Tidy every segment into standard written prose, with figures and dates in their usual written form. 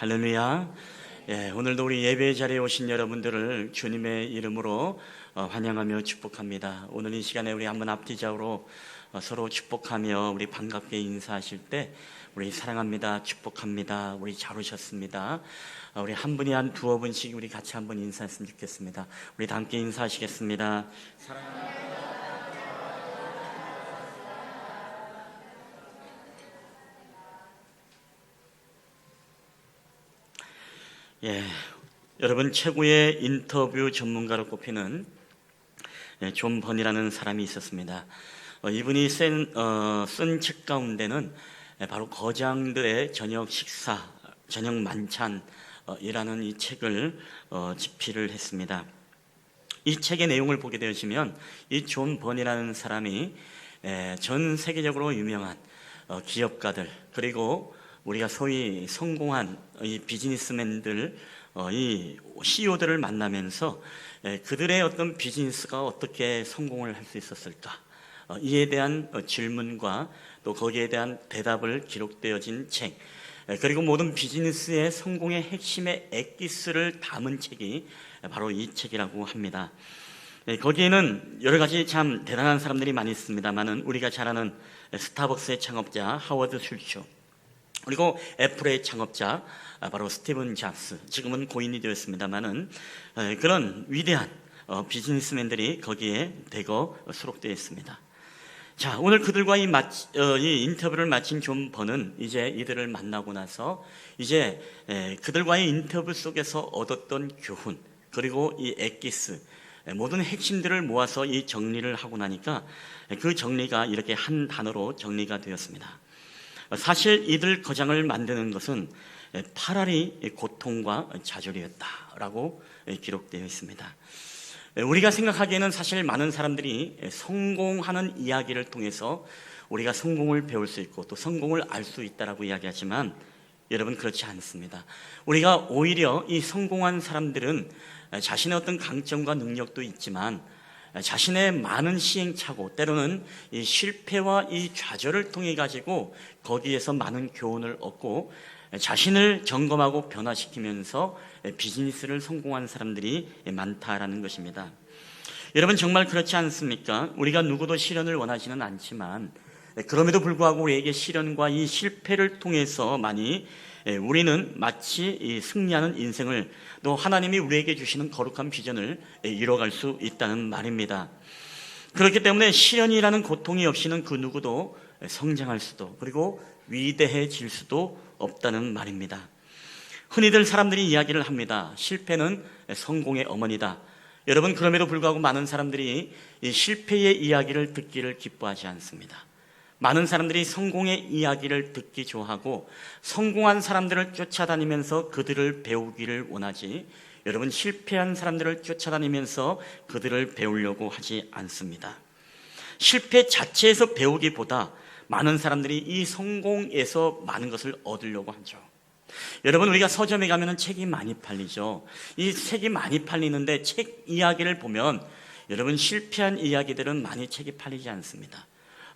할렐루야. 오늘도 우리 예배 자리에 오신 여러분들을 주님의 이름으로 환영하며 축복합니다. 오늘 이 시간에 우리 한번 앞뒤좌우로 서로 축복하며 우리 반갑게 인사하실 때 우리 사랑합니다, 축복합니다, 우리 잘 오셨습니다. 우리 한 분이 한 두어 분씩 우리 같이 한번 인사했으면 좋겠습니다. 우리 다 함께 인사하시겠습니다. 사랑합니다. 여러분, 최고의 인터뷰 전문가로 꼽히는 존 번이라는 사람이 있었습니다. 이분이 쓴 책 가운데는 바로 거장들의 저녁 식사, 저녁 만찬이라는 이 책을 집필을 했습니다. 이 책의 내용을 보게 되시면 이 존 번이라는 사람이 전 세계적으로 유명한 기업가들, 그리고 우리가 소위 성공한 이 비즈니스맨들, 이 CEO들을 만나면서 그들의 어떤 비즈니스가 어떻게 성공을 할 수 있었을까, 이에 대한 질문과 또 거기에 대한 대답을 기록되어진 책, 그리고 모든 비즈니스의 성공의 핵심의 엑기스를 담은 책이 바로 이 책이라고 합니다. 거기에는 여러 가지 참 대단한 사람들이 많이 있습니다만은 우리가 잘 아는 스타벅스의 창업자 하워드 슐츠, 그리고 애플의 창업자 바로 스티븐 잡스, 지금은 고인이 되었습니다만은 그런 위대한 비즈니스맨들이 거기에 대거 수록되어 있습니다. 자, 오늘 그들과 이 인터뷰를 마친 존 번은 이제 이들을 만나고 나서 이제 그들과의 인터뷰 속에서 얻었던 교훈, 그리고 이 엑기스, 모든 핵심들을 모아서 이 정리를 하고 나니까 그 정리가 이렇게 한 단어로 정리가 되었습니다. 사실 이들 거장을 만드는 것은 파라리 고통과 좌절이었다라고 기록되어 있습니다. 우리가 생각하기에는 사실 많은 사람들이 성공하는 이야기를 통해서 우리가 성공을 배울 수 있고 또 성공을 알 수 있다라고 이야기하지만 여러분, 그렇지 않습니다. 우리가 오히려 이 성공한 사람들은 자신의 어떤 강점과 능력도 있지만 자신의 많은 시행착오, 때로는 이 실패와 이 좌절을 통해 가지고 거기에서 많은 교훈을 얻고 자신을 점검하고 변화시키면서 비즈니스를 성공한 사람들이 많다라는 것입니다. 여러분, 정말 그렇지 않습니까? 우리가 누구도 시련을 원하지는 않지만 그럼에도 불구하고 우리에게 시련과 이 실패를 통해서 많이 우리는 마치 이 승리하는 인생을, 또 하나님이 우리에게 주시는 거룩한 비전을 이뤄갈 수 있다는 말입니다. 그렇기 때문에 시련이라는 고통이 없이는 그 누구도 성장할 수도, 그리고 위대해질 수도 없다는 말입니다. 흔히들 사람들이 이야기를 합니다. 실패는 성공의 어머니다. 여러분, 그럼에도 불구하고 많은 사람들이 이 실패의 이야기를 듣기를 기뻐하지 않습니다. 많은 사람들이 성공의 이야기를 듣기 좋아하고 성공한 사람들을 쫓아다니면서 그들을 배우기를 원하지, 여러분, 실패한 사람들을 쫓아다니면서 그들을 배우려고 하지 않습니다. 실패 자체에서 배우기보다 많은 사람들이 이 성공에서 많은 것을 얻으려고 하죠. 여러분, 우리가 서점에 가면 책이 많이 팔리죠. 이 책이 많이 팔리는데 책 이야기를 보면 여러분, 실패한 이야기들은 많이 책이 팔리지 않습니다.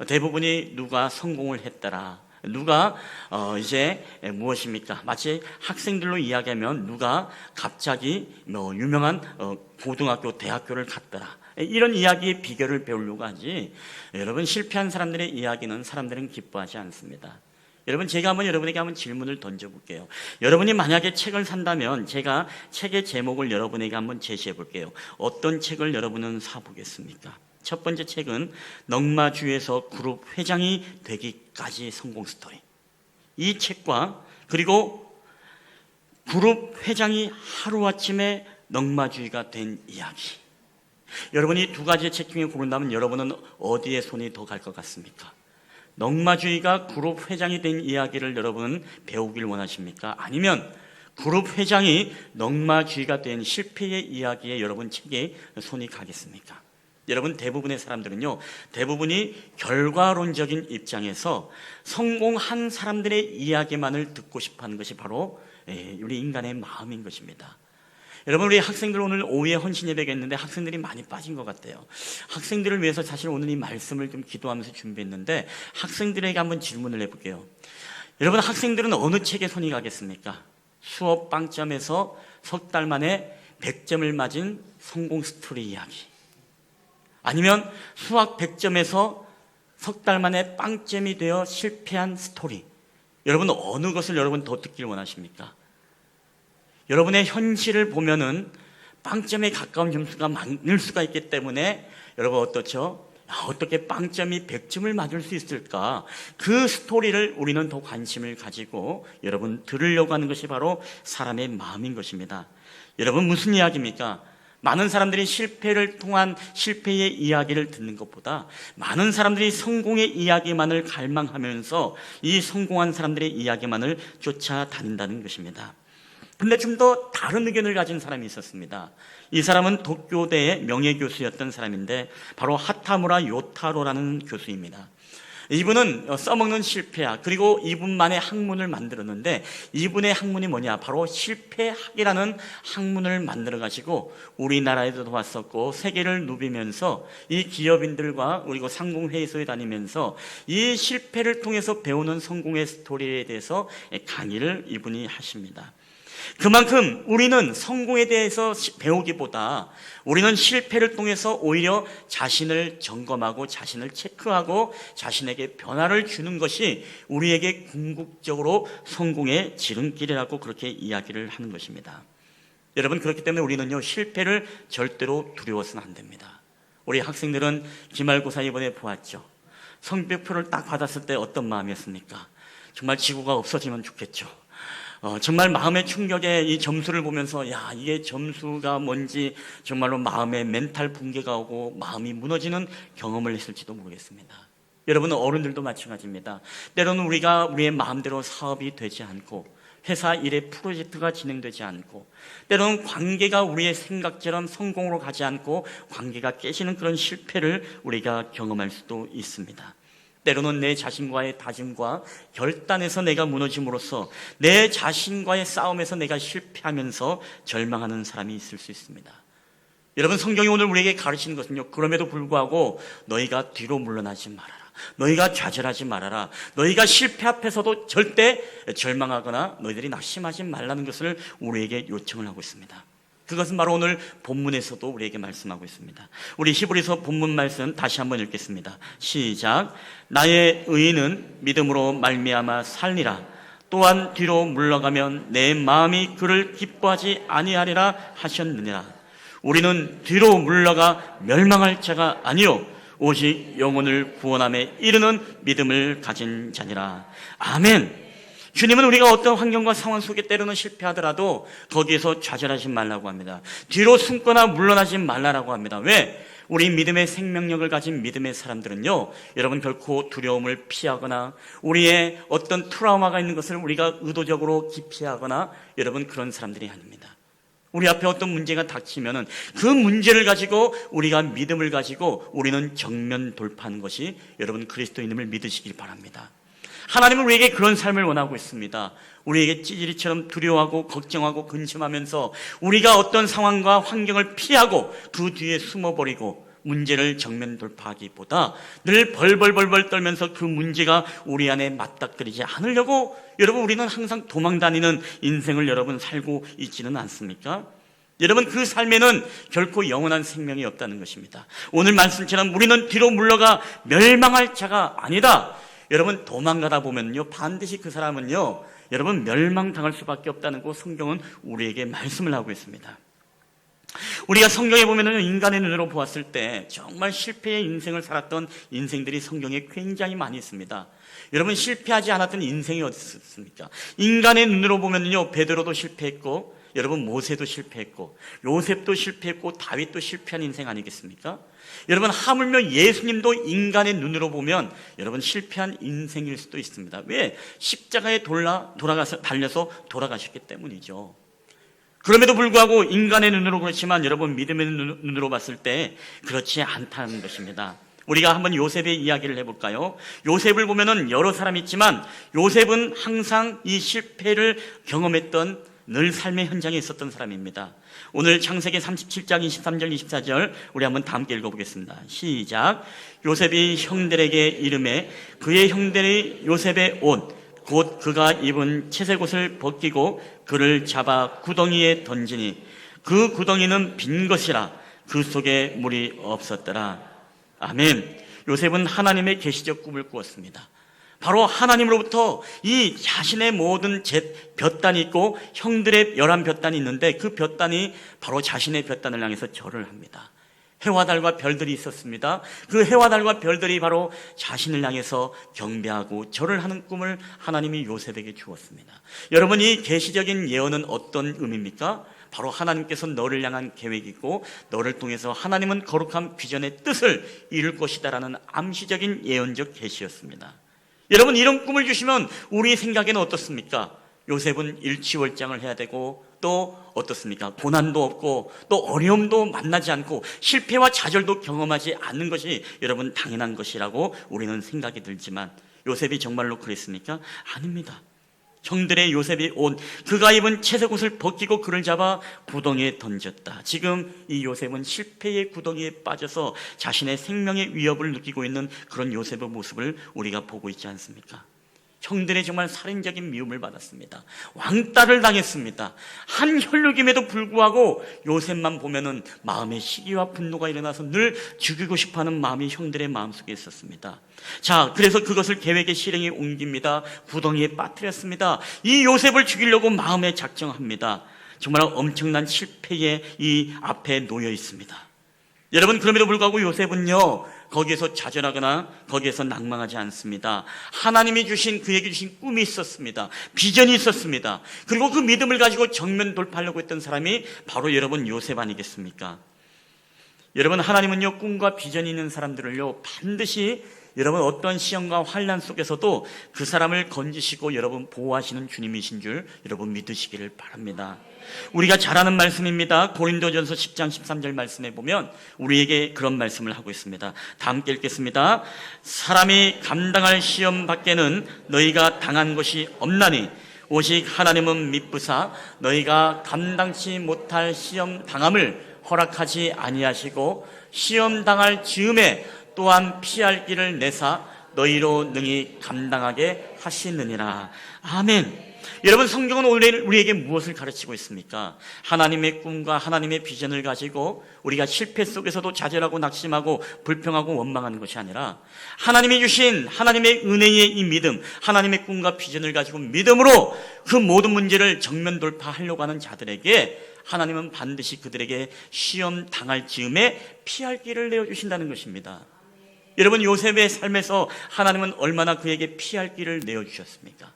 대부분이 누가 성공을 했더라, 누가 이제 무엇입니까? 마치 학생들로 이야기하면 누가 갑자기 유명한 고등학교, 대학교를 갔더라, 이런 이야기의 비결을 배우려고 하지, 여러분, 실패한 사람들의 이야기는 사람들은 기뻐하지 않습니다. 여러분, 제가 여러분에게 한번 질문을 던져볼게요. 여러분이 만약에 책을 산다면 제가 책의 제목을 여러분에게 한번 제시해 볼게요. 어떤 책을 여러분은 사보겠습니까? 첫 번째 책은 넝마주에서 그룹 회장이 되기까지 성공 스토리. 이 책과 그리고 그룹 회장이 하루아침에 넝마주의가 된 이야기. 여러분이 두 가지의 책 중에 고른다면 여러분은 어디에 손이 더 갈 것 같습니까? 넝마주의가 그룹 회장이 된 이야기를 여러분은 배우길 원하십니까? 아니면 그룹 회장이 넝마주의가 된 실패의 이야기에 여러분 책에 손이 가겠습니까? 여러분, 대부분의 사람들은요, 대부분이 결과론적인 입장에서 성공한 사람들의 이야기만을 듣고 싶어하는 것이 바로 우리 인간의 마음인 것입니다. 여러분, 우리 학생들 오늘 오후에 헌신 예배가 있는데 학생들이 많이 빠진 것 같아요. 학생들을 위해서 사실 오늘 이 말씀을 좀 기도하면서 준비했는데 학생들에게 한번 질문을 해볼게요. 여러분, 학생들은 어느 책에 손이 가겠습니까? 수업 빵점에서 석 달 만에 100점을 맞은 성공 스토리 이야기, 아니면 수학 100점에서 석 달 만에 빵점이 되어 실패한 스토리, 여러분 어느 것을 여러분 더 듣길 원하십니까? 여러분의 현실을 보면은 빵점에 가까운 점수가 많을 수가 있기 때문에 여러분 어떻죠? 어떻게 빵점이 100점을 맞을 수 있을까? 그 스토리를 우리는 더 관심을 가지고 여러분 들으려고 하는 것이 바로 사람의 마음인 것입니다. 여러분 무슨 이야기입니까? 많은 사람들이 실패를 통한 실패의 이야기를 듣는 것보다 많은 사람들이 성공의 이야기만을 갈망하면서 이 성공한 사람들의 이야기만을 쫓아다닌다는 것입니다. 근데 좀 더 다른 의견을 가진 사람이 있었습니다. 이 사람은 도쿄대의 명예교수였던 사람인데 바로 하타무라 요타로라는 교수입니다. 이분은 써먹는 실패학, 그리고 이분만의 학문을 만들었는데 이분의 학문이 뭐냐? 바로 실패학이라는 학문을 만들어 가지고 우리나라에도 왔었고 세계를 누비면서 이 기업인들과 그리고 상공회의소에 다니면서 이 실패를 통해서 배우는 성공의 스토리에 대해서 강의를 이분이 하십니다. 그만큼 우리는 성공에 대해서 배우기보다 우리는 실패를 통해서 오히려 자신을 점검하고 자신을 체크하고 자신에게 변화를 주는 것이 우리에게 궁극적으로 성공의 지름길이라고 그렇게 이야기를 하는 것입니다. 여러분, 그렇기 때문에 우리는요, 실패를 절대로 두려워서는 안 됩니다. 우리 학생들은 기말고사 이번에 보았죠. 성적표를 딱 받았을 때 어떤 마음이었습니까? 정말 지구가 없어지면 좋겠죠. 정말 마음의 충격에 이 점수를 보면서 야, 이게 점수가 뭔지 정말로 마음에 멘탈 붕괴가 오고 마음이 무너지는 경험을 했을지도 모르겠습니다. 여러분, 어른들도 마찬가지입니다. 때로는 우리가 우리의 마음대로 사업이 되지 않고 회사 일의 프로젝트가 진행되지 않고 때로는 관계가 우리의 생각처럼 성공으로 가지 않고 관계가 깨지는 그런 실패를 우리가 경험할 수도 있습니다. 때로는 내 자신과의 다짐과 결단에서 내가 무너짐으로써 내 자신과의 싸움에서 내가 실패하면서 절망하는 사람이 있을 수 있습니다. 여러분, 성경이 오늘 우리에게 가르치는 것은요, 그럼에도 불구하고 너희가 뒤로 물러나지 말아라, 너희가 좌절하지 말아라, 너희가 실패 앞에서도 절대 절망하거나 너희들이 낙심하지 말라는 것을 우리에게 요청을 하고 있습니다. 그것은 바로 오늘 본문에서도 우리에게 말씀하고 있습니다. 우리 히브리서 본문 말씀 다시 한번 읽겠습니다. 시작. 나의 의인은 믿음으로 말미암아 살리라. 또한 뒤로 물러가면 내 마음이 그를 기뻐하지 아니하리라 하셨느니라. 우리는 뒤로 물러가 멸망할 자가 아니요 오직 영혼을 구원함에 이르는 믿음을 가진 자니라. 아멘. 주님은 우리가 어떤 환경과 상황 속에 때로는 실패하더라도 거기에서 좌절하지 말라고 합니다. 뒤로 숨거나 물러나지 말라고 합니다. 왜? 우리 믿음의 생명력을 가진 믿음의 사람들은요, 여러분 결코 두려움을 피하거나 우리의 어떤 트라우마가 있는 것을 우리가 의도적으로 기피하거나 여러분 그런 사람들이 아닙니다. 우리 앞에 어떤 문제가 닥치면은 그 문제를 가지고 우리가 믿음을 가지고 우리는 정면 돌파하는 것이 여러분 그리스도인임을 믿으시길 바랍니다. 하나님은 우리에게 그런 삶을 원하고 있습니다. 우리에게 찌질이처럼 두려워하고 걱정하고 근심하면서 우리가 어떤 상황과 환경을 피하고 그 뒤에 숨어버리고 문제를 정면 돌파하기보다 늘 벌벌벌벌 떨면서 그 문제가 우리 안에 맞닥뜨리지 않으려고 여러분 우리는 항상 도망다니는 인생을 여러분 살고 있지는 않습니까? 여러분 그 삶에는 결코 영원한 생명이 없다는 것입니다. 오늘 말씀처럼 우리는 뒤로 물러가 멸망할 자가 아니다. 여러분 도망가다 보면요 반드시 그 사람은요 여러분 멸망당할 수밖에 없다는 거 성경은 우리에게 말씀을 하고 있습니다. 우리가 성경에 보면은 인간의 눈으로 보았을 때 정말 실패의 인생을 살았던 인생들이 성경에 굉장히 많이 있습니다. 여러분 실패하지 않았던 인생이 어디 있습니까? 인간의 눈으로 보면요 베드로도 실패했고 여러분 모세도 실패했고 요셉도 실패했고 다윗도 실패한 인생 아니겠습니까? 여러분 하물며 예수님도 인간의 눈으로 보면 여러분 실패한 인생일 수도 있습니다. 왜? 십자가에 돌아가서 달려서 돌아가셨기 때문이죠. 그럼에도 불구하고 인간의 눈으로 그렇지만 여러분 믿음의 눈으로 봤을 때 그렇지 않다는 것입니다. 우리가 한번 요셉의 이야기를 해볼까요? 요셉을 보면은 여러 사람이 있지만 요셉은 항상 이 실패를 경험했던 늘 삶의 현장에 있었던 사람입니다. 오늘 창세기 37장 23절 24절 우리 한번 다 함께 읽어보겠습니다. 시작. 요셉이 형들에게 이르매 그의 형들이 요셉의 옷 곧 그가 입은 채색옷을 벗기고 그를 잡아 구덩이에 던지니 그 구덩이는 빈 것이라 그 속에 물이 없었더라. 아멘. 요셉은 하나님의 계시적 꿈을 꾸었습니다. 바로 하나님으로부터 이 자신의 모든 볕단이 있고 형들의 11볕단이 있는데 그 볕단이 바로 자신의 볕단을 향해서 절을 합니다. 해와 달과 별들이 있었습니다. 그 해와 달과 별들이 바로 자신을 향해서 경배하고 절을 하는 꿈을 하나님이 요셉에게 주었습니다. 여러분, 이 계시적인 예언은 어떤 의미입니까? 바로 하나님께서 너를 향한 계획이 있고 너를 통해서 하나님은 거룩한 비전의 뜻을 이룰 것이다라는 암시적인 예언적 계시였습니다. 여러분, 이런 꿈을 주시면 우리 생각에는 어떻습니까? 요셉은 일취월장을 해야 되고 또 어떻습니까? 고난도 없고 또 어려움도 만나지 않고 실패와 좌절도 경험하지 않는 것이 여러분 당연한 것이라고 우리는 생각이 들지만 요셉이 정말로 그랬습니까? 아닙니다. 형들의 요셉이 옷, 그가 입은 채색옷을 벗기고 그를 잡아 구덩이에 던졌다. 지금 이 요셉은 실패의 구덩이에 빠져서 자신의 생명의 위협을 느끼고 있는 그런 요셉의 모습을 우리가 보고 있지 않습니까? 형들의 정말 살인적인 미움을 받았습니다. 왕따를 당했습니다. 한 혈육임에도 불구하고 요셉만 보면은 마음에 시기와 분노가 일어나서 늘 죽이고 싶어하는 마음이 형들의 마음속에 있었습니다. 자, 그래서 그것을 계획의 실행에 옮깁니다. 구덩이에 빠뜨렸습니다. 이 요셉을 죽이려고 마음에 작정합니다. 정말 엄청난 실패의 이 앞에 놓여 있습니다. 여러분, 그럼에도 불구하고 요셉은요, 거기에서 좌절하거나 거기에서 낭망하지 않습니다. 하나님이 주신, 그에게 주신 꿈이 있었습니다. 비전이 있었습니다. 그리고 그 믿음을 가지고 정면 돌파하려고 했던 사람이 바로 여러분 요셉 아니겠습니까? 여러분, 하나님은요, 꿈과 비전이 있는 사람들을요, 반드시 여러분 어떤 시험과 환난 속에서도 그 사람을 건지시고 여러분 보호하시는 주님이신 줄 여러분 믿으시기를 바랍니다. 우리가 잘 아는 말씀입니다. 고린도전서 10장 13절 말씀에 보면 우리에게 그런 말씀을 하고 있습니다. 다 함께 읽겠습니다. 사람이 감당할 시험 밖에는 너희가 당한 것이 없나니 오직 하나님은 미쁘사 너희가 감당치 못할 시험 당함을 허락하지 아니하시고 시험 당할 즈음에 또한 피할 길을 내사 너희로 능히 감당하게 하시느니라. 아멘. 여러분, 성경은 우리에게 무엇을 가르치고 있습니까? 하나님의 꿈과 하나님의 비전을 가지고 우리가 실패 속에서도 좌절하고 낙심하고 불평하고 원망하는 것이 아니라 하나님이 주신 하나님의 은혜의 이 믿음, 하나님의 꿈과 비전을 가지고 믿음으로 그 모든 문제를 정면 돌파하려고 하는 자들에게 하나님은 반드시 그들에게 시험 당할 즈음에 피할 길을 내어주신다는 것입니다. 여러분, 요셉의 삶에서 하나님은 얼마나 그에게 피할 길을 내어주셨습니까?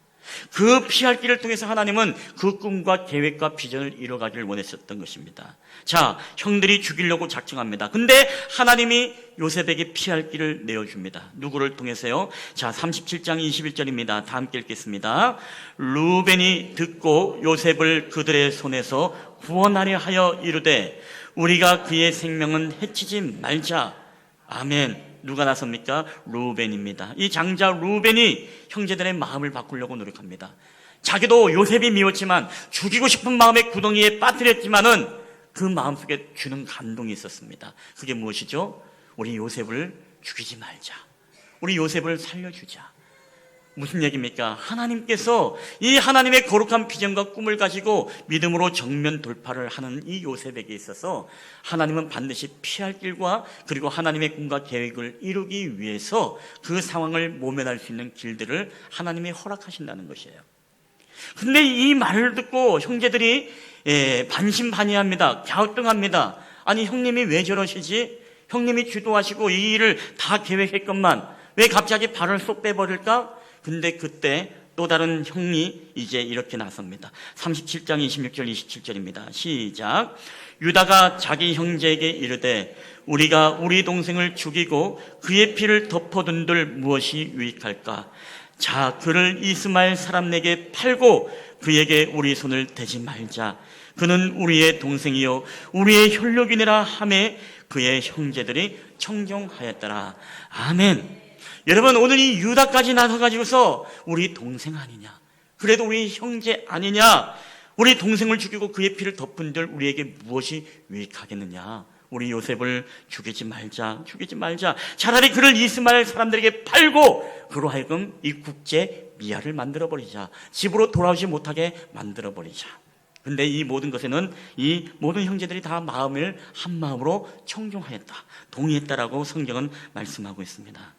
그 피할 길을 통해서 하나님은 그 꿈과 계획과 비전을 이뤄가기를 원했었던 것입니다. 자, 형들이 죽이려고 작정합니다. 근데 하나님이 요셉에게 피할 길을 내어줍니다. 누구를 통해서요? 자, 37장 21절입니다. 다 함께 읽겠습니다. 루벤이 듣고 요셉을 그들의 손에서 구원하려 하여 이르되 우리가 그의 생명은 해치지 말자. 아멘. 누가 나섭니까? 루벤입니다. 이 장자 루벤이 형제들의 마음을 바꾸려고 노력합니다. 자기도 요셉이 미웠지만 죽이고 싶은 마음의 구덩이에 빠뜨렸지만은 그 마음속에 주는 감동이 있었습니다. 그게 무엇이죠? 우리 요셉을 죽이지 말자. 우리 요셉을 살려주자. 무슨 얘기입니까? 하나님께서 이 하나님의 거룩한 비전과 꿈을 가지고 믿음으로 정면 돌파를 하는 이 요셉에게 있어서 하나님은 반드시 피할 길과 그리고 하나님의 꿈과 계획을 이루기 위해서 그 상황을 모면할 수 있는 길들을 하나님이 허락하신다는 것이에요. 근데 이 말을 듣고 형제들이 반신반의합니다. 갸우뚱합니다. 아니, 형님이 왜 저러시지? 형님이 주도하시고 이 일을 다 계획했건만 왜 갑자기 발을 쏙 빼버릴까? 근데 그때 또 다른 형이 이제 이렇게 나섭니다. 37장 26절 27절입니다. 시작. 유다가 자기 형제에게 이르되 우리가 우리 동생을 죽이고 그의 피를 덮어둔들 무엇이 유익할까? 자, 그를 이스마엘 사람에게 팔고 그에게 우리 손을 대지 말자. 그는 우리의 동생이요 우리의 혈육이니라 하매 그의 형제들이 청종하였더라. 아멘. 여러분, 오늘 이 유다까지 나서가지고서 우리 동생 아니냐, 그래도 우리 형제 아니냐, 우리 동생을 죽이고 그의 피를 덮은들 우리에게 무엇이 유익하겠느냐, 우리 요셉을 죽이지 말자. 차라리 그를 이스마엘 사람들에게 팔고 그로 하여금 이 국제 미아를 만들어버리자. 집으로 돌아오지 못하게 만들어버리자. 근데 이 모든 것에는 이 모든 형제들이 다 마음을 한 마음으로 청종하였다, 동의했다라고 성경은 말씀하고 있습니다.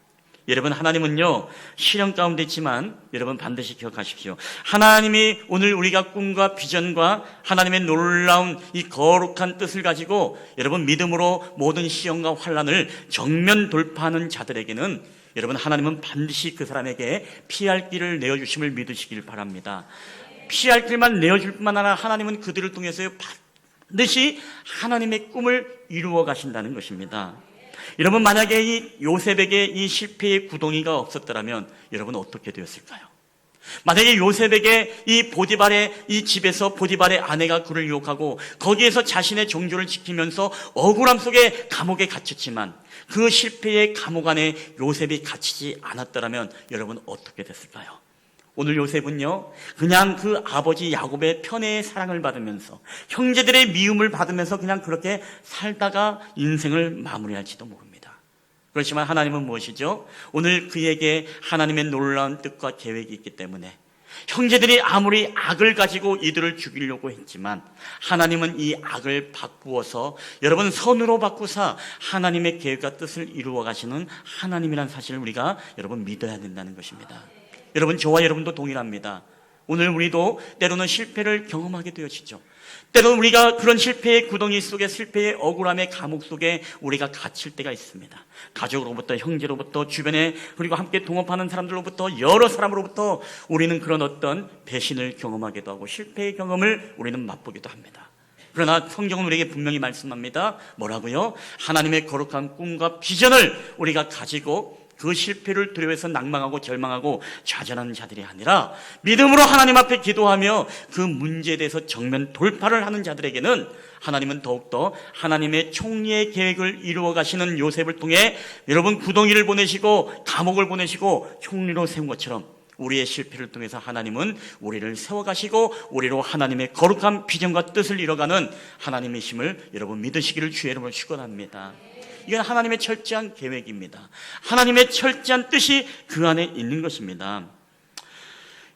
여러분, 하나님은요 시련 가운데 있지만 여러분 반드시 기억하십시오. 하나님이 오늘 우리가 꿈과 비전과 하나님의 놀라운 이 거룩한 뜻을 가지고 여러분 믿음으로 모든 시험과 환난을 정면 돌파하는 자들에게는 여러분 하나님은 반드시 그 사람에게 피할 길을 내어주심을 믿으시길 바랍니다. 피할 길만 내어줄 뿐만 아니라 하나님은 그들을 통해서 반드시 하나님의 꿈을 이루어 가신다는 것입니다. 여러분, 만약에 이 요셉에게 이 실패의 구덩이가 없었더라면 여러분 어떻게 되었을까요? 만약에 요셉에게 이 보디발의 이 집에서 보디발의 아내가 그를 유혹하고 거기에서 자신의 정조를 지키면서 억울함 속에 감옥에 갇혔지만 그 실패의 감옥 안에 요셉이 갇히지 않았더라면 여러분 어떻게 됐을까요? 오늘 요셉은요 그냥 그 아버지 야곱의 편애의 사랑을 받으면서 형제들의 미움을 받으면서 그냥 그렇게 살다가 인생을 마무리할지도 모릅니다. 그렇지만 하나님은 무엇이죠? 오늘 그에게 하나님의 놀라운 뜻과 계획이 있기 때문에 형제들이 아무리 악을 가지고 이들을 죽이려고 했지만 하나님은 이 악을 바꾸어서 여러분 선으로 바꾸사 하나님의 계획과 뜻을 이루어 가시는 하나님이란 사실을 우리가 여러분 믿어야 된다는 것입니다. 여러분, 저와 여러분도 동일합니다. 오늘 우리도 때로는 실패를 경험하게 되어지죠. 때로는 우리가 그런 실패의 구덩이 속에, 실패의 억울함의 감옥 속에 우리가 갇힐 때가 있습니다. 가족으로부터, 형제로부터, 주변에, 그리고 함께 동업하는 사람들로부터, 여러 사람으로부터 우리는 그런 어떤 배신을 경험하기도 하고 실패의 경험을 우리는 맛보기도 합니다. 그러나 성경은 우리에게 분명히 말씀합니다. 뭐라고요? 하나님의 거룩한 꿈과 비전을 우리가 가지고 그 실패를 두려워해서 낭망하고 절망하고 좌절하는 자들이 아니라 믿음으로 하나님 앞에 기도하며 그 문제에 대해서 정면 돌파를 하는 자들에게는 하나님은 더욱더 하나님의 총리의 계획을 이루어 가시는 요셉을 통해 여러분 구덩이를 보내시고 감옥을 보내시고 총리로 세운 것처럼 우리의 실패를 통해서 하나님은 우리를 세워가시고 우리로 하나님의 거룩한 비전과 뜻을 이뤄가는 하나님이심을 여러분 믿으시기를 주의 이름으로 축원합니다. 이건 하나님의 철저한 계획입니다. 하나님의 철저한 뜻이 그 안에 있는 것입니다.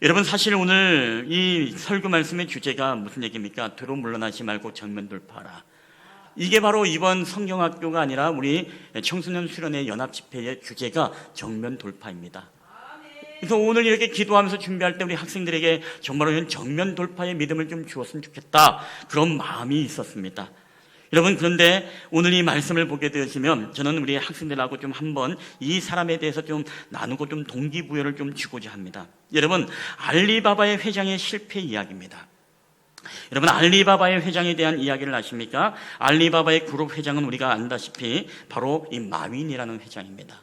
여러분, 사실 오늘 이 설교 말씀의 주제가 무슨 얘기입니까? 뒤로 물러나지 말고 정면 돌파하라. 이게 바로 이번 성경학교가 아니라 우리 청소년 수련회 연합집회의 주제가 정면 돌파입니다. 그래서 오늘 이렇게 기도하면서 준비할 때 우리 학생들에게 정말로 정면 돌파의 믿음을 좀 주었으면 좋겠다, 그런 마음이 있었습니다. 여러분, 그런데 오늘 이 말씀을 보게 되시면 저는 우리 학생들하고 좀 한번 이 사람에 대해서 좀 나누고 좀 동기부여를 좀 주고자 합니다. 여러분, 알리바바의 회장의 실패 이야기입니다. 여러분, 알리바바의 회장에 대한 이야기를 아십니까? 알리바바의 그룹 회장은 우리가 안다시피 바로 이 마윈이라는 회장입니다.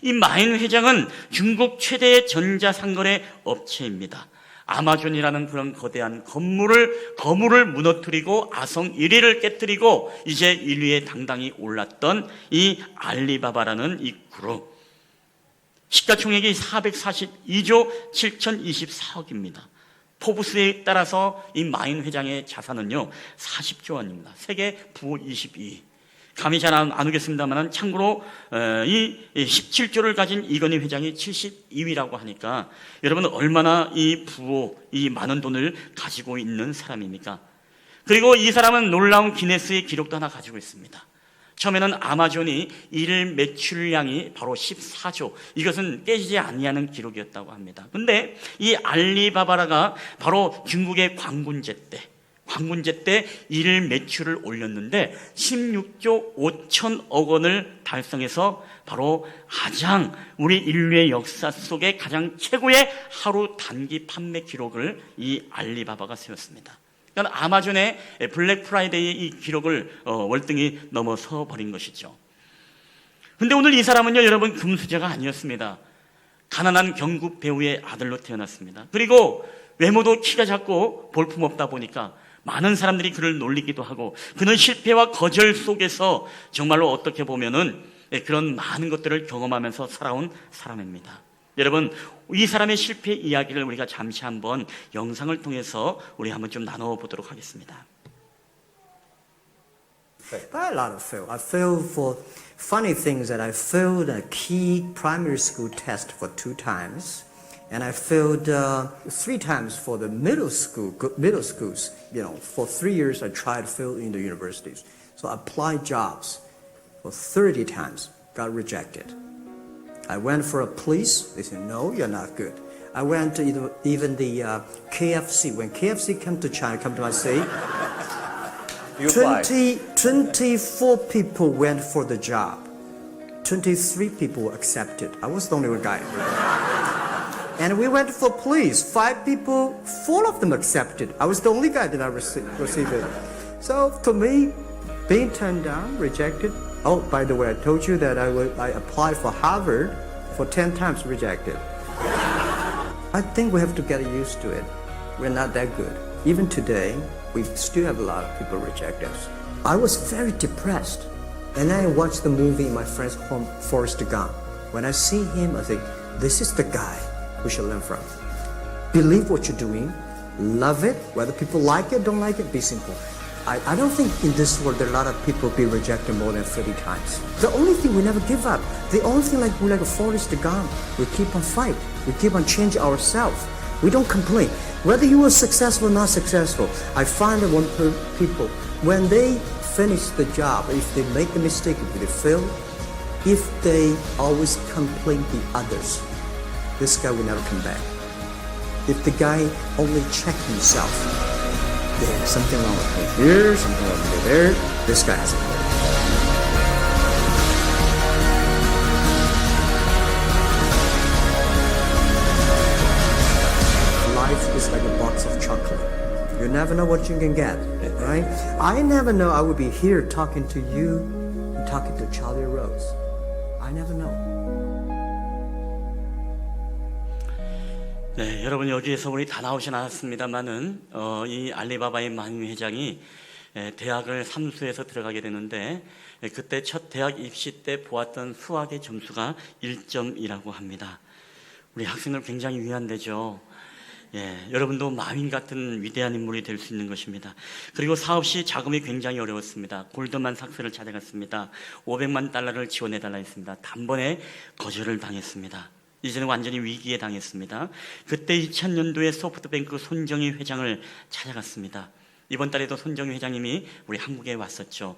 이 마윈 회장은 중국 최대의 전자상거래 업체입니다. 아마존이라는 그런 거대한 거물을 무너뜨리고 아성 1위를 깨뜨리고 이제 1위에 당당히 올랐던 이 알리바바라는 이 그룹, 시가총액이 442조 7,024억입니다. 포브스에 따라서 이 마윈 회장의 자산은요 40조 원입니다. 세계 부호 22위. 감이 잘 안 오겠습니다만 참고로 이 17조를 가진 이건희 회장이 72위라고 하니까 여러분 얼마나 이 부호, 이 많은 돈을 가지고 있는 사람입니까? 그리고 이 사람은 놀라운 기네스의 기록도 하나 가지고 있습니다. 처음에는 아마존이 일 매출량이 바로 14조, 이것은 깨지지 아니하는 기록이었다고 합니다. 근데 이 알리바바라가 바로 중국의 광군제 때 일 매출을 올렸는데 16조 5천억 원을 달성해서 바로 가장 우리 인류의 역사 속에 가장 최고의 하루 단기 판매 기록을 이 알리바바가 세웠습니다. 그러니까 아마존의 블랙 프라이데이의 이 기록을 월등히 넘어서 버린 것이죠. 근데 오늘 이 사람은요, 여러분, 금수저가 아니었습니다. 가난한 경국 배우의 아들로 태어났습니다. 그리고 외모도 키가 작고 볼품없다 보니까 많은 사람들이 그를 놀리기도 하고 그는 실패와 거절 속에서 정말로 어떻게 보면은 그런 많은 것들을 경험하면서 살아온 사람입니다. 여러분, 이 사람의 실패 이야기를 우리가 잠시 한번 영상을 통해서 우리 한번 좀 나눠보도록 하겠습니다. I a lot of fail. I failed for funny things that I failed a key primary school test for 2 times. And I failed 3 times for the middle schools. For 3 years I tried to fail in the universities. So I applied jobs for 30 times, got rejected. I went for a police. They said, no, you're not good. I went to even the KFC. When KFC came to China, come to my city, You applied. 24 people went for the job. 23 people were accepted. I was the only one guy. And we went for police. 5 people, 4 of them accepted. I was the only guy that I received it. So to me, being turned down, rejected. Oh, by the way, I told you that I applied for Harvard for 10 times, rejected. I think we have to get used to it. We're not that good. Even today, we still have a lot of people reject us. I was very depressed. And then I watched the movie in my friend's home, Forrest Gump. When I see him, I think, this is the guy we should learn from. Believe what you're doing, love it, whether people like it, don't like it, be simple. I don't think in this world there are a lot of people be rejected more than 30 times. The only thing we never give up. The only thing we're like a Forrest Gump. We keep on fight. We keep on changing ourselves. We don't complain. Whether you are successful or not successful, I find that when people, when they finish the job, if they make a mistake, if they fail, if they always complain the others, this guy will never come back. If the guy only check himself, there's something wrong with me here, something wrong with me there, this guy has a problem. Life is like a box of chocolate. You never know what you can get, right? I never know I would be here talking to you and talking to Charlie Rose. I never know. 네, 여러분 여기에서 우리 다 나오진 않았습니다만은 이 알리바바의 마윈 회장이 대학을 삼수해서 들어가게 되는데 그때 첫 대학 입시 때 보았던 수학의 점수가 1점이라고 합니다. 우리 학생들 굉장히 위안되죠. 여러분도 마윈 같은 위대한 인물이 될 수 있는 것입니다. 그리고 사업 시 자금이 굉장히 어려웠습니다. 골드만삭스를 찾아갔습니다. 500만 달러를 지원해달라 했습니다. 단번에 거절을 당했습니다. 이제는 완전히 위기에 당했습니다. 그때 2000년도에 소프트뱅크 손정희 회장을 찾아갔습니다. 이번 달에도 손정희 회장님이 우리 한국에 왔었죠.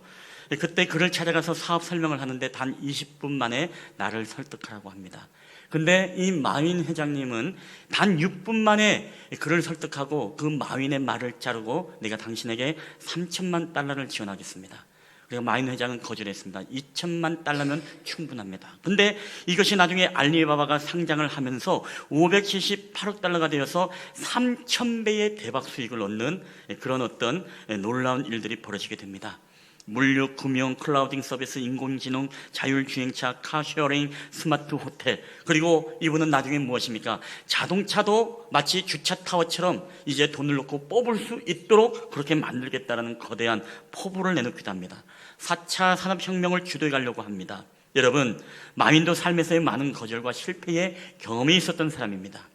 그때 그를 찾아가서 사업 설명을 하는데 단 20분 만에 나를 설득하라고 합니다. 근데 이 마윈 회장님은 단 6분 만에 그를 설득하고 그 마윈의 말을 자르고 내가 당신에게 3천만 달러를 지원하겠습니다. 그리고 마윈 회장은 거절했습니다. 2천만 달러면 충분합니다. 근데 이것이 나중에 알리바바가 상장을 하면서 578억 달러가 되어서 3,000배의 대박 수익을 얻는 그런 어떤 놀라운 일들이 벌어지게 됩니다. 물류, 금융, 클라우딩 서비스, 인공지능, 자율주행차, 카쉐어링, 스마트 호텔. 그리고 이분은 나중에 무엇입니까? 자동차도 마치 주차 타워처럼 이제 돈을 넣고 뽑을 수 있도록 그렇게 만들겠다라는 거대한 포부를 내놓기도 합니다. 4차 산업혁명을 주도해 가려고 합니다. 여러분, 마윈도 삶에서의 많은 거절과 실패의 경험이 있었던 사람입니다.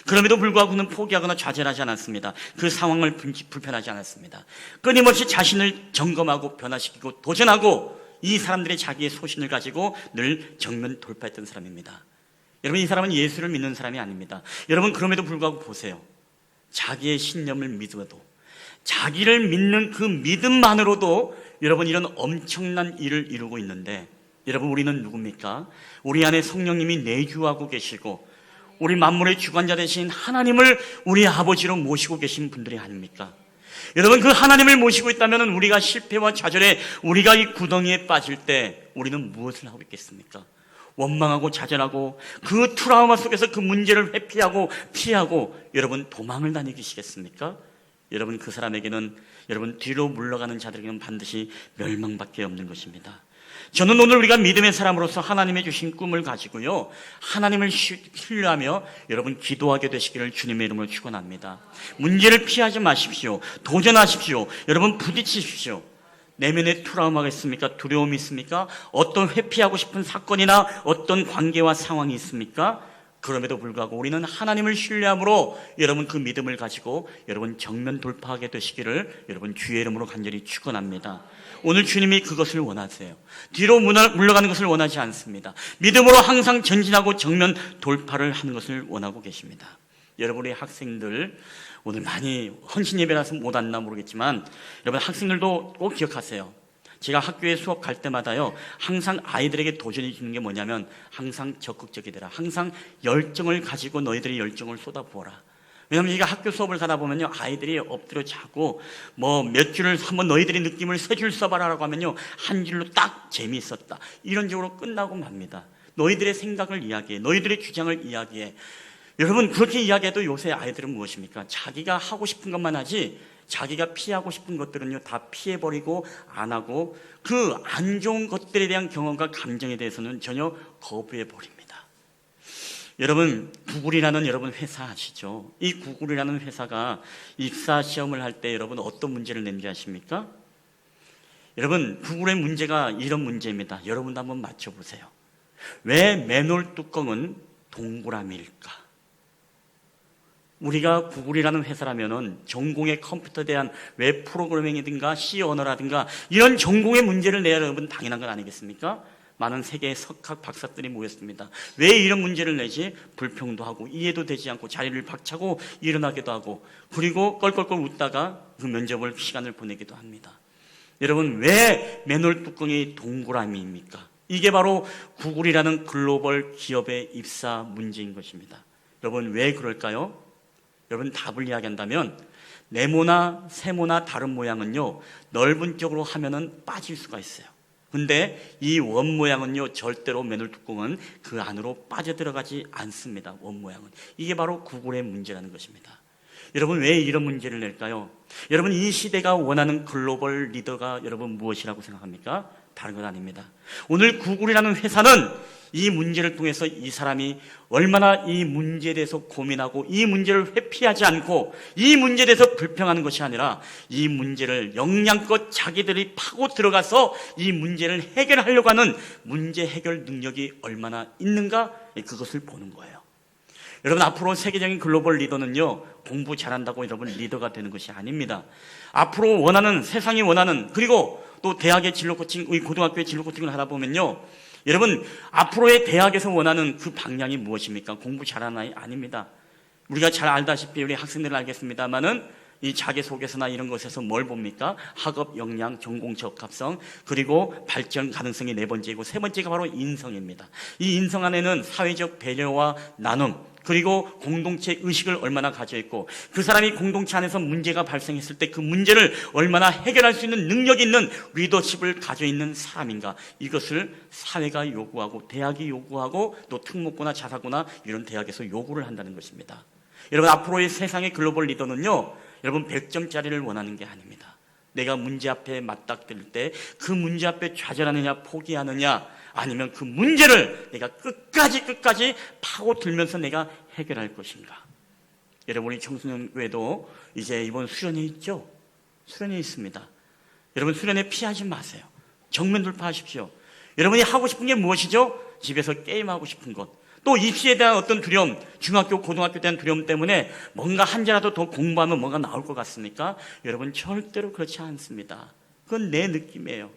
그럼에도 불구하고 그는 포기하거나 좌절하지 않았습니다. 그 상황을 불편하지 않았습니다. 끊임없이 자신을 점검하고 변화시키고 도전하고 이 사람들이 자기의 소신을 가지고 늘 정면 돌파했던 사람입니다. 여러분, 이 사람은 예수를 믿는 사람이 아닙니다. 여러분, 그럼에도 불구하고 보세요. 자기의 신념을 믿어도, 자기를 믿는 그 믿음만으로도 여러분 이런 엄청난 일을 이루고 있는데, 여러분, 우리는 누굽니까? 우리 안에 성령님이 내주하고 계시고 우리 만물의 주관자 되신 하나님을 우리 아버지로 모시고 계신 분들이 아닙니까? 여러분, 그 하나님을 모시고 있다면 우리가 실패와 좌절에, 우리가 이 구덩이에 빠질 때 우리는 무엇을 하고 있겠습니까? 원망하고 좌절하고 그 트라우마 속에서 그 문제를 회피하고 피하고 여러분 도망을 다니시겠습니까? 여러분, 그 사람에게는, 여러분 뒤로 물러가는 자들에게는 반드시 멸망밖에 없는 것입니다. 저는 오늘 우리가 믿음의 사람으로서 하나님의 주신 꿈을 가지고요, 하나님을 신뢰하며 여러분 기도하게 되시기를 주님의 이름으로 축원합니다. 문제를 피하지 마십시오. 도전하십시오. 여러분 부딪히십시오. 내면에 트라우마가 있습니까? 두려움이 있습니까? 어떤 회피하고 싶은 사건이나 어떤 관계와 상황이 있습니까? 그럼에도 불구하고 우리는 하나님을 신뢰함으로 여러분 그 믿음을 가지고 여러분 정면 돌파하게 되시기를 여러분 주의 이름으로 간절히 축원합니다. 오늘 주님이 그것을 원하세요. 뒤로 물러가는 것을 원하지 않습니다. 믿음으로 항상 전진하고 정면 돌파를 하는 것을 원하고 계십니다. 여러분의 학생들 오늘 많이 헌신 예배라서 못 왔나 모르겠지만 여러분 학생들도 꼭 기억하세요. 제가 학교에 수업 갈 때마다요 항상 아이들에게 도전해 주는 게 뭐냐면 항상 적극적이 되라. 항상 열정을 가지고 너희들이 열정을 쏟아부어라. 왜냐하면 제가 학교 수업을 가다 보면요 아이들이 엎드려 자고 뭐 몇 줄을 한번 너희들이 느낌을 세 줄 써봐라 라고 하면요 한 줄로 딱 재미있었다 이런 식으로 끝나고 맙니다. 너희들의 생각을 이야기해, 너희들의 주장을 이야기해. 여러분 그렇게 이야기해도 요새 아이들은 무엇입니까? 자기가 하고 싶은 것만 하지 자기가 피하고 싶은 것들은요 다 피해버리고 안 하고 그 안 좋은 것들에 대한 경험과 감정에 대해서는 전혀 거부해버립니다. 여러분 구글이라는 여러분 회사 아시죠? 이 구글이라는 회사가 입사 시험을 할 때 여러분 어떤 문제를 낸지 아십니까? 여러분 구글의 문제가 이런 문제입니다. 여러분도 한번 맞춰보세요. 왜 맨홀 뚜껑은 동그라미일까? 우리가 구글이라는 회사라면은 전공의 컴퓨터에 대한 웹 프로그래밍이든가 C 언어라든가 이런 전공의 문제를 내야 여러분 당연한 건 아니겠습니까? 많은 세계의 석학 박사들이 모였습니다. 왜 이런 문제를 내지? 불평도 하고 이해도 되지 않고 자리를 박차고 일어나기도 하고 그리고 껄껄껄 웃다가 그 면접을 시간을 보내기도 합니다. 여러분 왜 맨홀 뚜껑이 동그라미입니까? 이게 바로 구글이라는 글로벌 기업의 입사 문제인 것입니다. 여러분 왜 그럴까요? 여러분 답을 이야기한다면 네모나 세모나 다른 모양은요 넓은 쪽으로 하면은 빠질 수가 있어요. 근데 이 원 모양은요 절대로 맨홀 뚜껑은 그 안으로 빠져들어가지 않습니다. 원 모양은. 이게 바로 구글의 문제라는 것입니다. 여러분 왜 이런 문제를 낼까요? 여러분 이 시대가 원하는 글로벌 리더가 여러분 무엇이라고 생각합니까? 다른 건 아닙니다. 오늘 구글이라는 회사는 이 문제를 통해서 이 사람이 얼마나 이 문제에 대해서 고민하고 이 문제를 회피하지 않고 이 문제에 대해서 불평하는 것이 아니라 이 문제를 역량껏 자기들이 파고 들어가서 이 문제를 해결하려고 하는 문제 해결 능력이 얼마나 있는가 그것을 보는 거예요. 여러분 앞으로 세계적인 글로벌 리더는요 공부 잘한다고 여러분 리더가 되는 것이 아닙니다. 앞으로 원하는 세상이 원하는 그리고 또 대학의 진로 코칭, 고등학교의 진로 코칭을 하다 보면요 여러분 앞으로의 대학에서 원하는 그 방향이 무엇입니까? 공부 잘하는 아이 아닙니다. 우리가 잘 알다시피 우리 학생들은 알겠습니다만은 이 자기소개서나 이런 것에서 뭘 봅니까? 학업, 역량, 전공 적합성 그리고 발전 가능성이 네 번째이고 세 번째가 바로 인성입니다. 이 인성 안에는 사회적 배려와 나눔 그리고 공동체 의식을 얼마나 가져 있고 그 사람이 공동체 안에서 문제가 발생했을 때 그 문제를 얼마나 해결할 수 있는 능력이 있는 리더십을 가져 있는 사람인가 이것을 사회가 요구하고 대학이 요구하고 또 특목고나 자사고나 이런 대학에서 요구를 한다는 것입니다. 여러분 앞으로의 세상의 글로벌 리더는요 여러분 100점짜리를 원하는 게 아닙니다. 내가 문제 앞에 맞닥뜨릴 때 그 문제 앞에 좌절하느냐 포기하느냐 아니면 그 문제를 내가 끝까지 파고들면서 내가 해결할 것인가. 여러분이 청소년교회도 이제 이번 수련회 있죠? 수련회 있습니다. 여러분 수련회 피하지 마세요. 정면 돌파하십시오. 여러분이 하고 싶은 게 무엇이죠? 집에서 게임하고 싶은 것. 또 입시에 대한 어떤 두려움, 중학교, 고등학교에 대한 두려움 때문에 뭔가 한 자라도 더 공부하면 뭔가 나올 것 같습니까? 여러분 절대로 그렇지 않습니다. 그건 내 느낌이에요.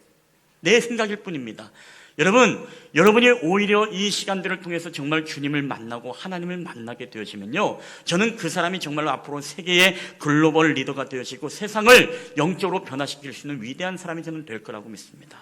내 생각일 뿐입니다. 여러분, 여러분이 오히려 이 시간들을 통해서 정말 주님을 만나고 하나님을 만나게 되어지면요 저는 그 사람이 정말로 앞으로 세계의 글로벌 리더가 되어지고 세상을 영적으로 변화시킬 수 있는 위대한 사람이 저는 될 거라고 믿습니다.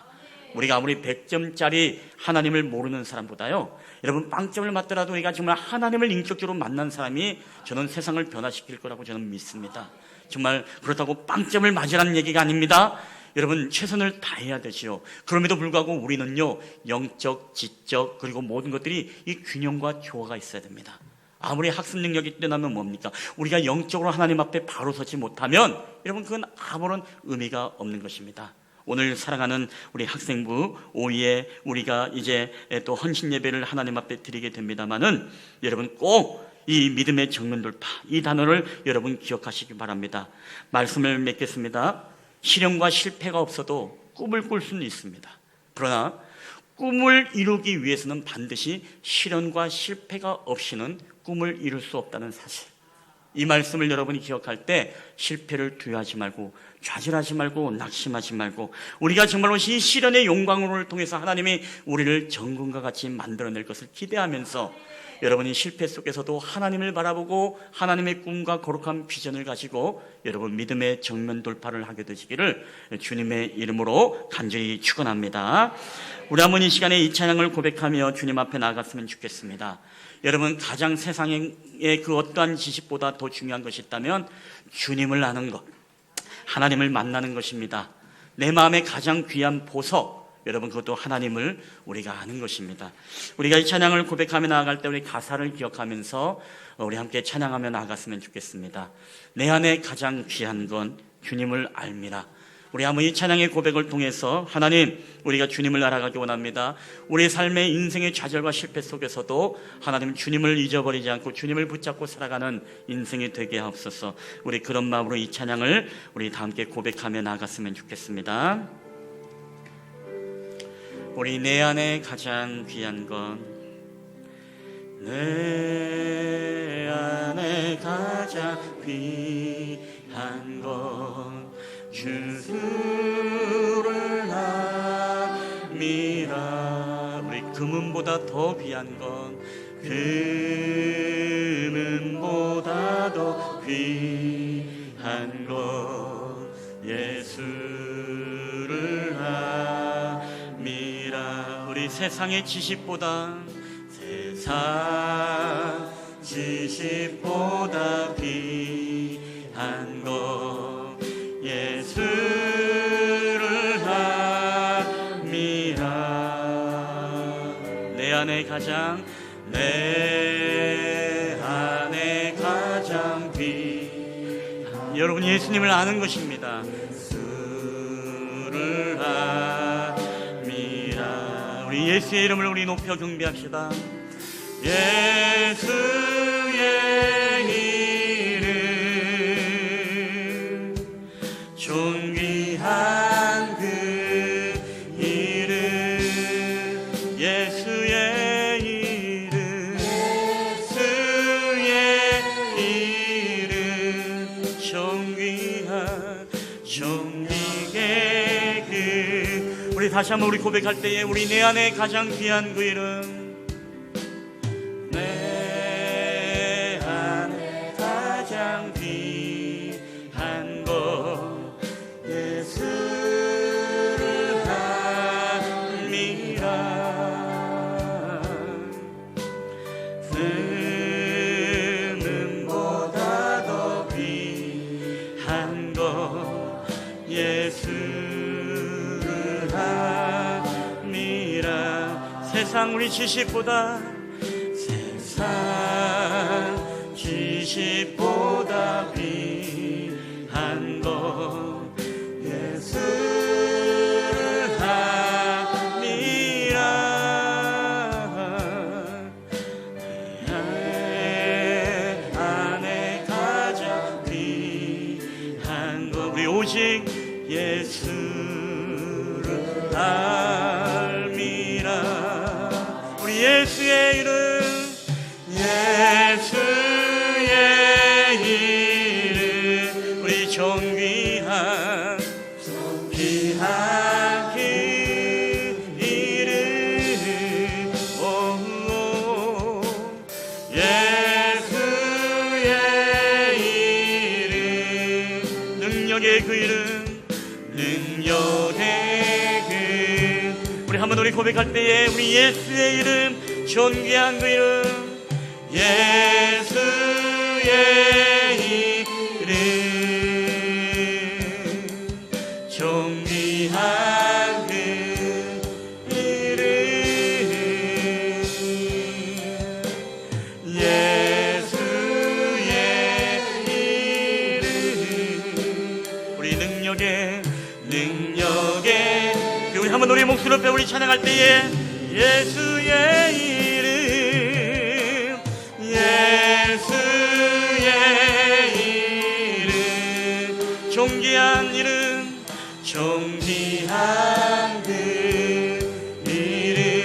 우리가 아무리 100점짜리 하나님을 모르는 사람보다요 여러분 빵점을 맞더라도 우리가 정말 하나님을 인격적으로 만난 사람이 저는 세상을 변화시킬 거라고 저는 믿습니다. 정말 그렇다고 빵점을 맞으라는 얘기가 아닙니다. 여러분 최선을 다해야 되지요. 그럼에도 불구하고 우리는요 영적, 지적 그리고 모든 것들이 이 균형과 조화가 있어야 됩니다. 아무리 학습 능력이 뛰어나면 뭡니까? 우리가 영적으로 하나님 앞에 바로 서지 못하면 여러분 그건 아무런 의미가 없는 것입니다. 오늘 사랑하는 우리 학생부 오후에 우리가 이제 또 헌신 예배를 하나님 앞에 드리게 됩니다만은 여러분 꼭 이 믿음의 정면 돌파 이 단어를 여러분 기억하시기 바랍니다. 말씀을 맺겠습니다. 실현과 실패가 없어도 꿈을 꿀 수는 있습니다. 그러나 꿈을 이루기 위해서는 반드시 시련과 실패가 없이는 꿈을 이룰 수 없다는 사실, 이 말씀을 여러분이 기억할 때 실패를 두려워하지 말고 좌절하지 말고 낙심하지 말고, 우리가 정말로 이 시련의 용광로를 통해서 하나님이 우리를 정금과 같이 만들어낼 것을 기대하면서 여러분이 실패 속에서도 하나님을 바라보고 하나님의 꿈과 거룩한 비전을 가지고 여러분 믿음의 정면 돌파를 하게 되시기를 주님의 이름으로 간절히 축원합니다. 우리 한번 이 시간에 이 찬양을 고백하며 주님 앞에 나아갔으면 좋겠습니다. 여러분, 가장 세상의 그 어떠한 지식보다 더 중요한 것이 있다면 주님을 아는 것, 하나님을 만나는 것입니다. 내 마음의 가장 귀한 보석, 여러분, 그것도 하나님을 우리가 아는 것입니다. 우리가 이 찬양을 고백하며 나아갈 때 우리 가사를 기억하면서 우리 함께 찬양하며 나아갔으면 좋겠습니다. 내 안에 가장 귀한 건 주님을 알미라. 우리 한번 이 찬양의 고백을 통해서 하나님, 우리가 주님을 알아가기 원합니다. 우리 삶의 인생의 좌절과 실패 속에서도 하나님 주님을 잊어버리지 않고 주님을 붙잡고 살아가는 인생이 되게 하옵소서. 우리 그런 마음으로 이 찬양을 우리 다 함께 고백하며 나아갔으면 좋겠습니다. 우리 내 안에 가장 귀한 건, 내 안에 가장 귀한 건 주를 압니다. 우리 금은보다 더 귀한 건, 금은보다 더 귀한 건 예수를 압니다. 우리 세상의 지식보다, 세상 지식보다 귀한 것 예수를 압니다. 내 안에 가장, 내 안에 가장 귀한, 여러분 예수님을 아는 것입니다. 예수를 압니다. 우리 예수의 이름을 우리 높여 경배합시다. 예수의 이름, 존귀한 그 이름, 예수의 이름, 예수의 이름, 존귀한 존귀의 그, 우리 다시 한번 우리 고백할 때에 우리 내 안에 가장 귀한 그 이름, 세상 우리 지식보다, 세상 지식보다 귀한 것 예수를 압니다. 내 안에 가장 귀한 것, 우리 오직 예수를 압니다. 우리 예수의 이름, 예수의 이름, 우리 존귀한 귀한 그 이름, 오, 예수의 이름, 능력의 그 이름, 능력의 그, 우리 한번 우리 고백할 때에 우리 예수의 이름, 존귀한 그 이름, 예수의 이름, 존귀한 그 이름, 예수의 이름, 우리 능력의 우리 한번 우리 목소리 높여 우리 찬양할 때에 예수의 이름, 예수의 이름, 존귀한 이름, 존귀한 그 이름,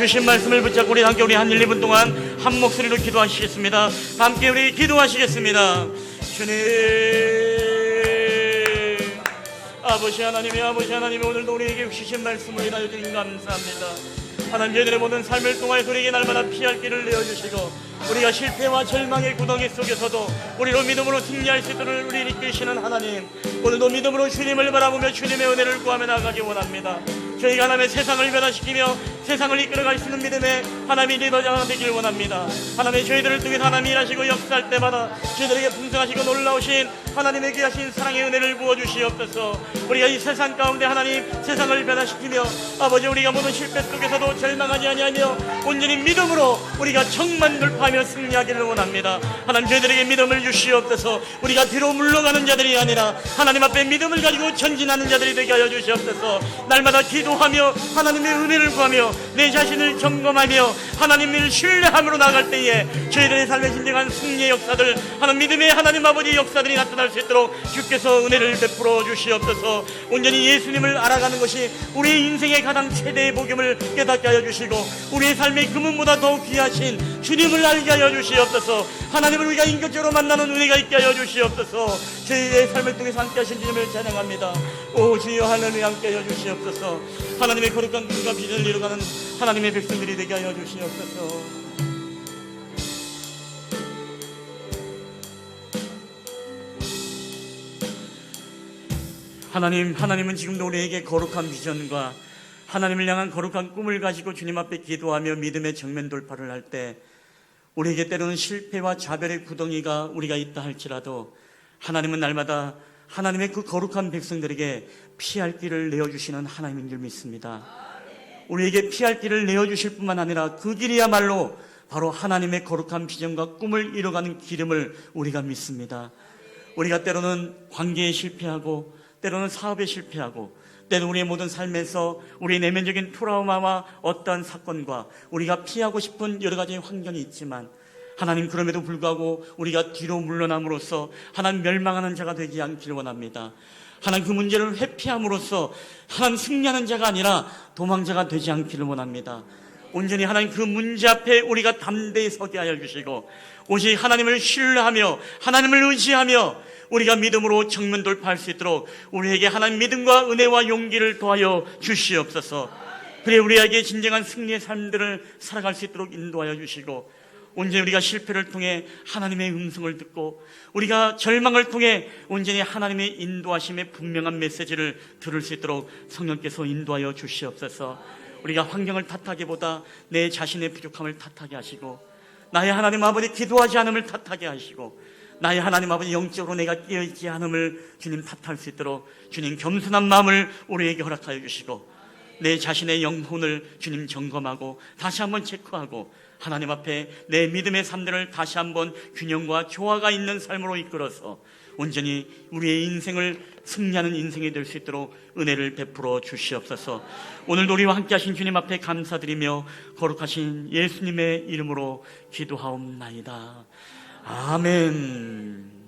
주신 말씀을 붙잡고 우리 함께 한 1, 2분 동안 한 목소리로 기도하시겠습니다. 함께 우리 기도하시겠습니다. 주님, 아버지 하나님, 오늘도 우리에게 주신 말씀을 인하여 주님 감사합니다. 하나님, 저희들의 모든 삶을 통하여 우리에게 날마다 피할 길을 내어주시고 우리가 실패와 절망의 구덩이 속에서도 우리로 믿음으로 승리할 수 있도록 우리를 이끄시는 하나님, 오늘도 믿음으로 주님을 바라보며 주님의 은혜를 구하며 나가기 원합니다. 저희가 하나님의 세상을 변화시키며 세상을 이끌어갈 수 있는 믿음의 하나님의 리더자가 되길 원합니다. 하나님의 저희들을 통해 하나님이 일하시고 역사할 때마다 저희들에게 풍성하시고 놀라우신 하나님의 귀하신 사랑의 은혜를 부어주시옵소서. 우리가 이 세상 가운데 하나님 세상을 변화시키며 아버지 우리가 모든 실패 속에서도 절망하지 아니하며 온전히 믿음으로 우리가 정만 돌파하며 승리하기를 원합니다. 하나님, 저희들에게 믿음을 주시옵소서. 우리가 뒤로 물러가는 자들이 아니라 하나님 앞에 믿음을 가지고 전진하는 자들이 되게 하여 주시옵소서. 날마다 기도하며 하나님의 은혜를 구하며 내 자신을 점검하며 하나님을 신뢰함으로 나아갈 때에 저희들의 삶의 진정한 승리의 역사들, 하나님 믿음의 하나님 아버지 역사들이 나타날 수 있도록 주께서 은혜를 베풀어 주시옵소서. 온전히 예수님을 알아가는 것이 우리의 인생의 가장 최대의 복음을 깨닫게 하여 주시고 우리의 삶의 금은보다 더욱 귀하신 주님을 알게 하여 주시옵소서. 하나님을 우리가 인격적으로 만나는 은혜가 있게 하여 주시옵소서. 저희의 삶을 통해서 함께 하신 주님을 찬양합니다. 오 주여, 하나님 함께 하여 주시옵소서. 하나님의 거룩한 꿈과 비전을 이루어가는 하나님의 백성들이 되게 하여 주시옵소서. 하나님은 지금도 우리에게 거룩한 비전과 하나님을 향한 거룩한 꿈을 가지고 주님 앞에 기도하며 믿음의 정면 돌파를 할 때 우리에게 때로는 실패와 자별의 구덩이가 우리가 있다 할지라도 하나님은 날마다 하나님의 그 거룩한 백성들에게 피할 길을 내어주시는 하나님인 줄 믿습니다. 우리에게 피할 길을 내어주실 뿐만 아니라 그 길이야말로 바로 하나님의 거룩한 비전과 꿈을 이뤄가는 기름을 우리가 믿습니다. 우리가 때로는 관계에 실패하고 때로는 사업에 실패하고 때로는 우리의 모든 삶에서 우리의 내면적인 트라우마와 어떠한 사건과 우리가 피하고 싶은 여러 가지 환경이 있지만 하나님, 그럼에도 불구하고 우리가 뒤로 물러남으로써 하나님 멸망하는 자가 되지 않기를 원합니다. 하나님, 그 문제를 회피함으로써 하나님 승리하는 자가 아니라 도망자가 되지 않기를 원합니다. 온전히 하나님 그 문제 앞에 우리가 담대히 서게 하여 주시고 오직 하나님을 신뢰하며 하나님을 의지하며 우리가 믿음으로 정면 돌파할 수 있도록 우리에게 하나님 믿음과 은혜와 용기를 더하여 주시옵소서. 그래 우리에게 진정한 승리의 삶들을 살아갈 수 있도록 인도하여 주시고 온전히 우리가 실패를 통해 하나님의 음성을 듣고 우리가 절망을 통해 온전히 하나님의 인도하심의 분명한 메시지를 들을 수 있도록 성령께서 인도하여 주시옵소서. 우리가 환경을 탓하기보다 내 자신의 부족함을 탓하게 하시고 나의 하나님 아버지 기도하지 않음을 탓하게 하시고 나의 하나님 아버지 영적으로 내가 깨어있지 않음을 주님 탓할 수 있도록 주님 겸손한 마음을 우리에게 허락하여 주시고 내 자신의 영혼을 주님 점검하고 다시 한번 체크하고 하나님 앞에 내 믿음의 삶들을 다시 한번 균형과 조화가 있는 삶으로 이끌어서 온전히 우리의 인생을 승리하는 인생이 될 수 있도록 은혜를 베풀어 주시옵소서. 오늘도 우리와 함께 하신 주님 앞에 감사드리며 거룩하신 예수님의 이름으로 기도하옵나이다. 아멘.